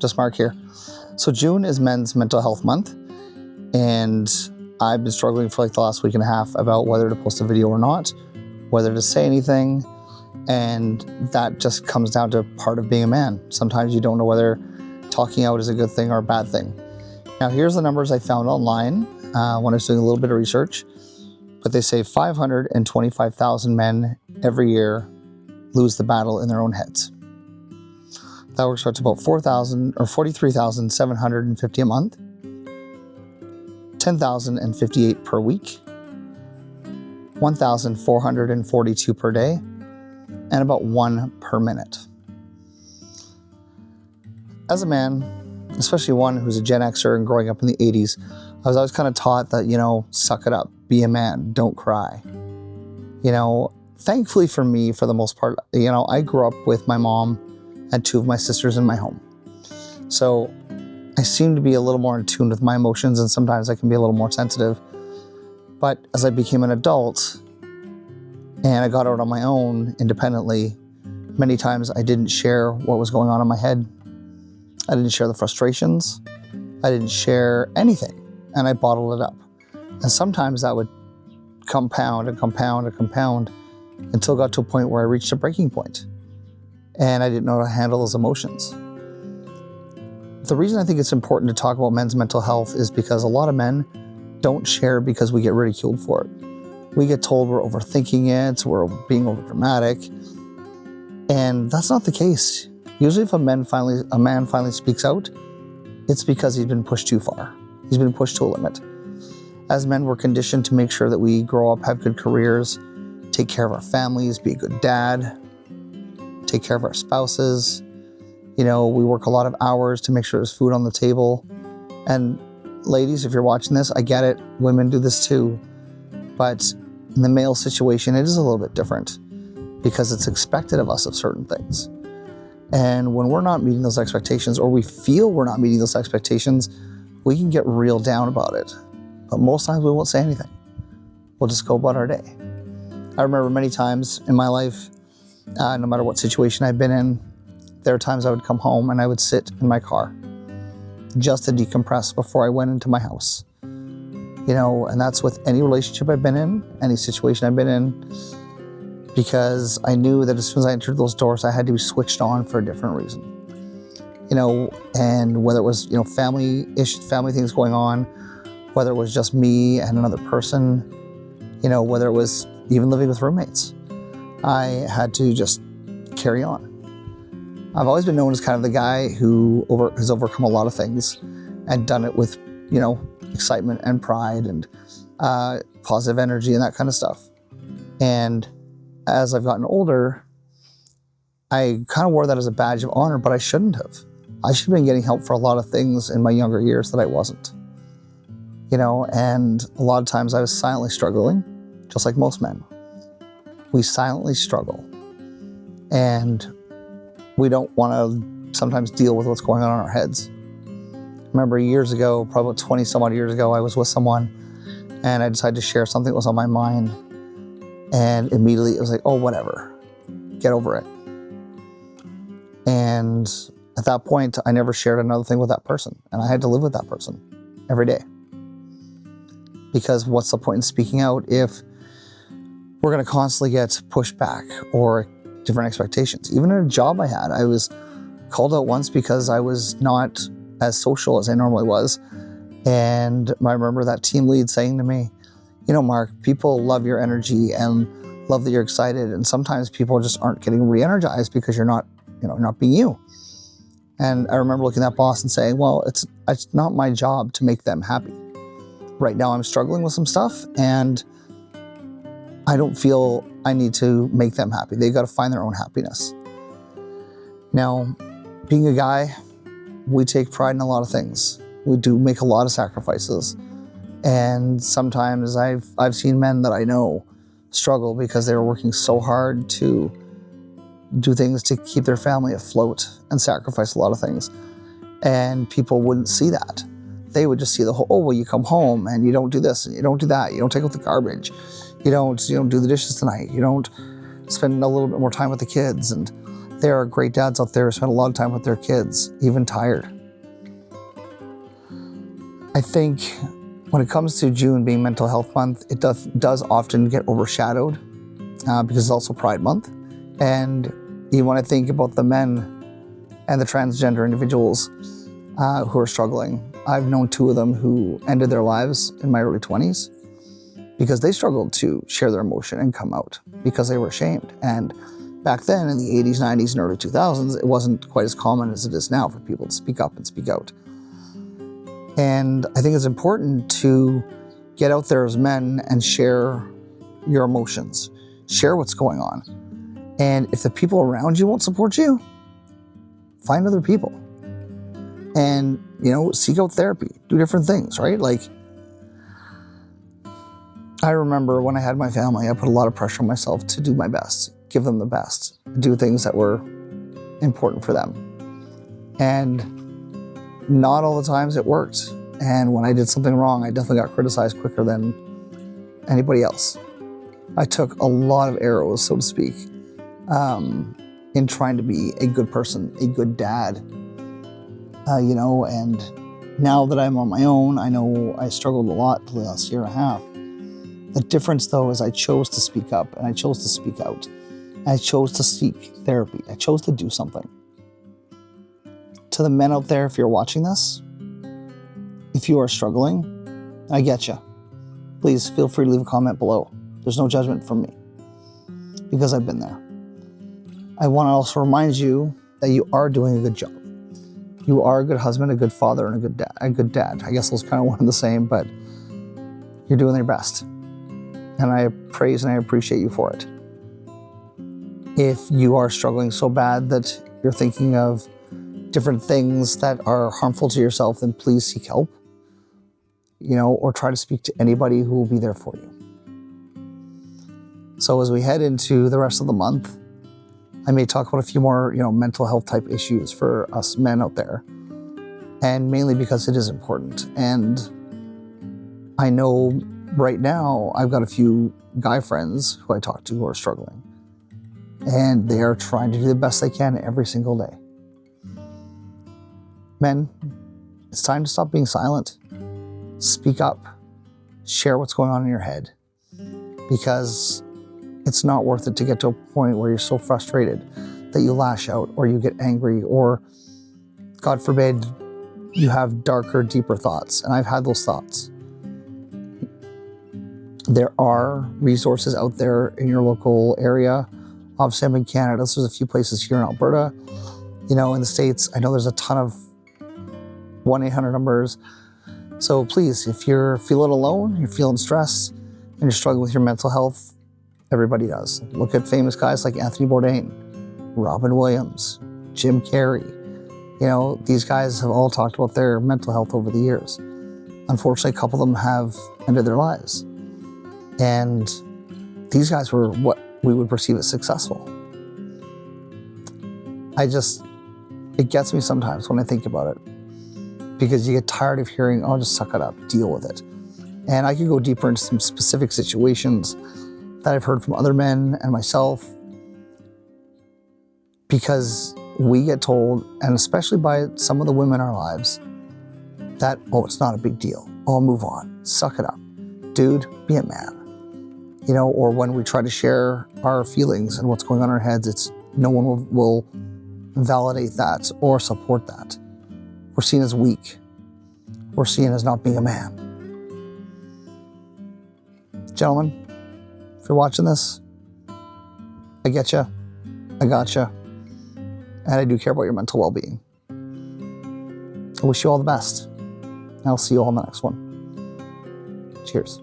just Mark here. So June is Men's Mental Health Month, and I've been struggling for like the last week and a half about whether to post a video or not, whether to say anything, and that just comes down to part of being a man. Sometimes you don't know whether talking out is a good thing or a bad thing. Now here's the numbers I found online when I was doing a little bit of research, but they say 525,000 men every year lose the battle in their own heads. That works out to about 43,750 a month, 10,058 per week, 1,442 per day, and about 1 per minute. As a man, especially one who's a Gen Xer and growing up in the 80s, I was always kind of taught that, suck it up, be a man, don't cry. Thankfully for me, for the most part, I grew up with my mom and 2 of my sisters in my home. So I seem to be a little more in tune with my emotions, and sometimes I can be a little more sensitive. But as I became an adult and I got out on my own independently, many times I didn't share what was going on in my head. I didn't share the frustrations. I didn't share anything, and I bottled it up. And sometimes that would compound and compound and compound until it got to a point where I reached a breaking point. And I didn't know how to handle those emotions. The reason I think it's important to talk about men's mental health is because a lot of men don't share because we get ridiculed for it. We get told we're overthinking it, we're being overdramatic, and that's not the case. Usually if a man finally speaks out, it's because he's been pushed too far. He's been pushed to a limit. As men, we're conditioned to make sure that we grow up, have good careers, take care of our families, be a good dad, take care of our spouses. We work a lot of hours to make sure there's food on the table. And ladies, if you're watching this, I get it. Women do this too. But in the male situation, it is a little bit different because it's expected of us of certain things. And when we're not meeting those expectations, or we feel we're not meeting those expectations, we can get real down about it. But most times we won't say anything. We'll just go about our day. I remember many times in my life, no matter what situation I've been in, there are times I would come home and I would sit in my car just to decompress before I went into my house. And that's with any relationship I've been in, any situation I've been in, because I knew that as soon as I entered those doors, I had to be switched on for a different reason. And whether it was, family issues, family things going on, whether it was just me and another person, whether it was even living with roommates, I had to just carry on. I've always been known as kind of the guy who has overcome a lot of things and done it with, excitement and pride and positive energy and that kind of stuff. And as I've gotten older, I kind of wore that as a badge of honor, but I shouldn't have. I should have been getting help for a lot of things in my younger years that I wasn't. And a lot of times I was silently struggling, just like most men. We silently struggle. And we don't want to sometimes deal with what's going on in our heads. I remember years ago, probably about 20 some odd years ago, I was with someone and I decided to share something that was on my mind. And immediately it was like, oh, whatever, get over it. And at that point, I never shared another thing with that person. And I had to live with that person every day. Because what's the point in speaking out if we're going to constantly get pushed back or different expectations? Even in a job I had, I was called out once because I was not as social as I normally was. And I remember that team lead saying to me, Mark, people love your energy and love that you're excited. And sometimes people just aren't getting re-energized because you're not, not being you. And I remember looking at that boss and saying, well, it's not my job to make them happy. Right now I'm struggling with some stuff and I don't feel I need to make them happy. They got to find their own happiness. Now, being a guy, we take pride in a lot of things. We do make a lot of sacrifices. And sometimes I've seen men that I know struggle because they were working so hard to do things to keep their family afloat and sacrifice a lot of things. And people wouldn't see that. They would just see the whole, oh, well, you come home and you don't do this and you don't do that. You don't take out the garbage. You don't do the dishes tonight. You don't spend a little bit more time with the kids. And There are great dads out there who spend a lot of time with their kids, even tired. I think when it comes to June being Mental Health Month, it does often get overshadowed because it's also Pride Month. And you want to think about the men and the transgender individuals who are struggling. I've known 2 of them who ended their lives in my early 20s because they struggled to share their emotion and come out because they were ashamed. And back then in the 80s, 90s, and early 2000s, it wasn't quite as common as it is now for people to speak up and speak out. And I think it's important to get out there as men and share your emotions, share what's going on. And if the people around you won't support you, find other people. And, seek out therapy, do different things, right? Like, I remember when I had my family, I put a lot of pressure on myself to do my best, give them the best, do things that were important for them. And not all the times it worked. And when I did something wrong, I definitely got criticized quicker than anybody else. I took a lot of arrows, so to speak, in trying to be a good person, a good dad, and now that I'm on my own, I know I struggled a lot the last year and a half. The difference, though, is I chose to speak up and I chose to speak out. I chose to seek therapy. I chose to do something. To the men out there, if you're watching this, if you are struggling, I get you. Please feel free to leave a comment below. There's no judgment from me because I've been there. I want to also remind you that you are doing a good job. You are a good husband, a good father, and a good dad. I guess those kind of one and the same, but you're doing your best. And I praise and I appreciate you for it. If you are struggling so bad that you're thinking of different things that are harmful to yourself, then please seek help, or try to speak to anybody who will be there for you. So as we head into the rest of the month, I may talk about a few more, mental health type issues for us men out there, and mainly because it is important. And I know right now I've got a few guy friends who I talk to who are struggling, and they are trying to do the best they can every single day. Men, it's time to stop being silent. Speak up. Share what's going on in your head, because it's not worth it to get to a point where you're so frustrated that you lash out or you get angry or, God forbid, you have darker, deeper thoughts. And I've had those thoughts. There are resources out there in your local area. Obviously, I'm in Canada, so there's a few places here in Alberta. In the States, I know there's a ton of 1-800 numbers. So please, if you're feeling alone, you're feeling stressed, and you're struggling with your mental health, everybody does. Look at famous guys like Anthony Bourdain, Robin Williams, Jim Carrey. These guys have all talked about their mental health over the years. Unfortunately, a couple of them have ended their lives. And these guys were what we would perceive as successful. It gets me sometimes when I think about it, because you get tired of hearing, oh, just suck it up, deal with it. And I could go deeper into some specific situations that I've heard from other men and myself, because we get told, and especially by some of the women in our lives, that, oh, it's not a big deal. Oh, move on, suck it up. Dude, be a man. Or when we try to share our feelings and what's going on in our heads, no one will validate that or support that. We're seen as weak. We're seen as not being a man. Gentlemen, if you're watching this, I get you, I got you, and I do care about your mental well-being. I wish you all the best, and I'll see you all in the next one. Cheers.